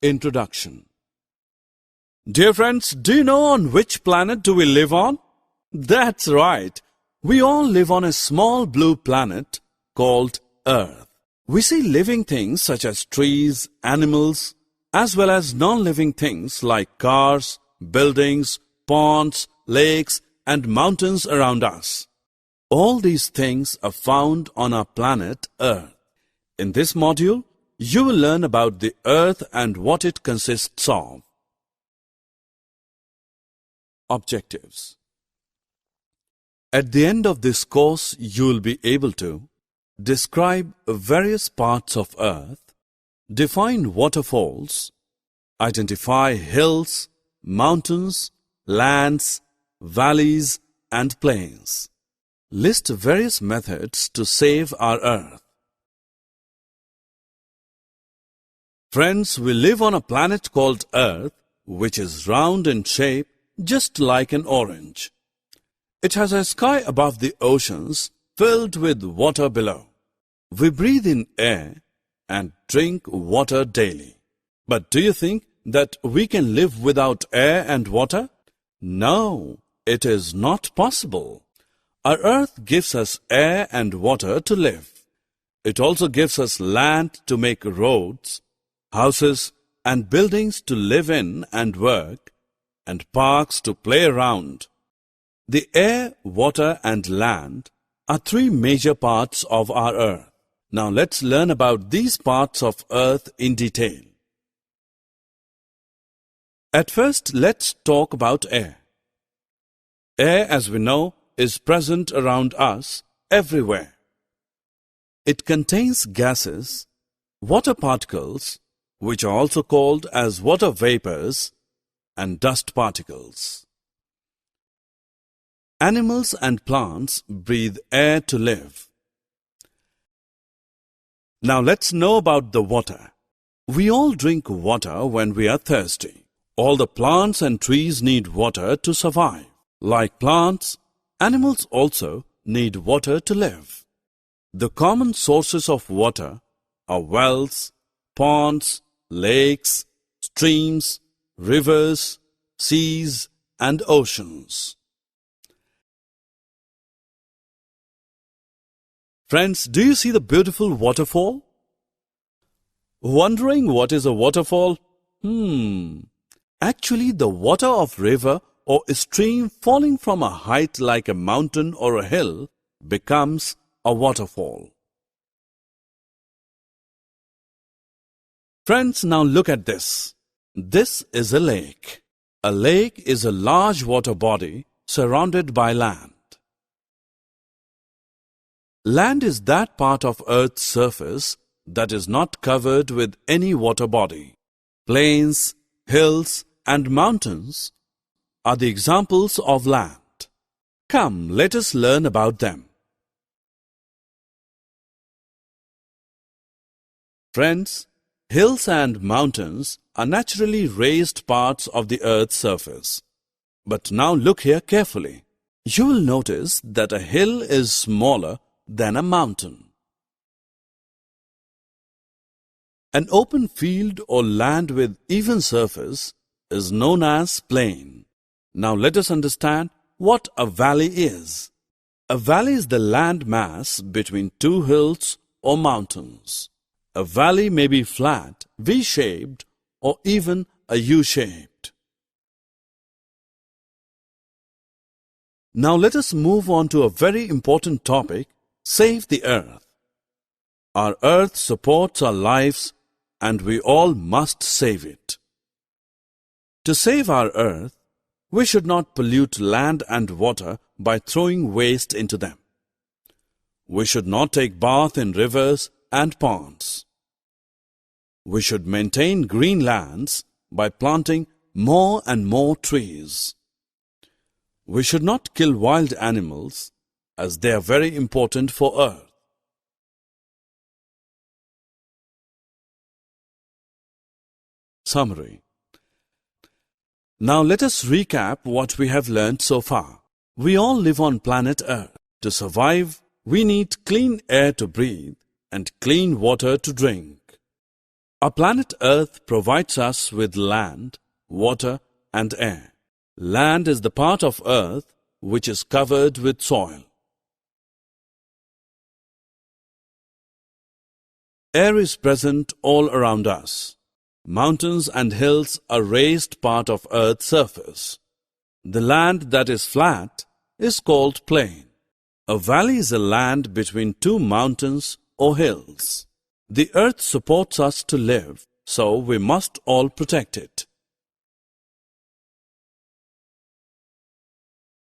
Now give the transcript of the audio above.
Introduction. Dear friends, do you know on which planet do we live on? That's right. We all live on a small blue planet called Earth. We see living things such as trees, animals, as well as non-living things like cars, buildings, ponds, lakes, and mountains around us. All these things are found on our planet Earth. In this module, you will learn about the Earth and what it consists of. Objectives. At the end of this course, you will be able to describe various parts of Earth, define waterfalls, identify hills, mountains, lands, valleys, and plains. List various methods to save our Earth. Friends, we live on a planet called Earth, which is round in shape, just like an orange. It has a sky above the oceans, filled with water below. We breathe in air and drink water daily. But do you think that we can live without air and water? No, it is not possible. Our Earth gives us air and water to live. It also gives us land to make roads, houses and buildings to live in and work, and parks to play around. The air, water and land are three major parts of our Earth. Now let's learn about these parts of Earth in detail. At first, let's talk about air. Air, as we know, is present around us everywhere. It contains gases, water particles, which are also called as water vapors, and dust particles. Animals and plants breathe air to live. Now let's know about the water. We all drink water when we are thirsty. All the plants and trees need water to survive. Like plants, animals also need water to live. The common sources of water are wells, ponds, lakes, streams, rivers, seas, and oceans. Friends, do you see the beautiful waterfall? Wondering what is a waterfall? Actually, the water of river or a stream falling from a height like a mountain or a hill becomes a waterfall. Friends, now look at this. This is a lake. A lake is a large water body surrounded by land. Land is that part of Earth's surface that is not covered with any water body. Plains, hills, and mountains are the examples of land. Come, let us learn about them. Friends, hills and mountains are naturally raised parts of the Earth's surface. But now look here carefully. You will notice that a hill is smaller than a mountain. An open field or land with even surface is known as plain. Now let us understand what a valley is. A valley is the land mass between two hills or mountains. A valley may be flat, V-shaped, or even a U-shaped. Now let us move on to a very important topic, save the Earth. Our Earth supports our lives and we all must save it. To save our Earth, we should not pollute land and water by throwing waste into them. We should not take bath in rivers and ponds. We should maintain green lands by planting more and more trees. We should not kill wild animals as they are very important for Earth. Summary. Now let us recap what we have learned so far. We all live on planet Earth. To survive, we need clean air to breathe and clean water to drink. Our planet Earth provides us with land, water, and air. Land is the part of Earth which is covered with soil. Air is present all around us. Mountains and hills are raised part of Earth's surface. The land that is flat is called plain. A valley is a land between two mountains or hills. The Earth supports us to live, so we must all protect it.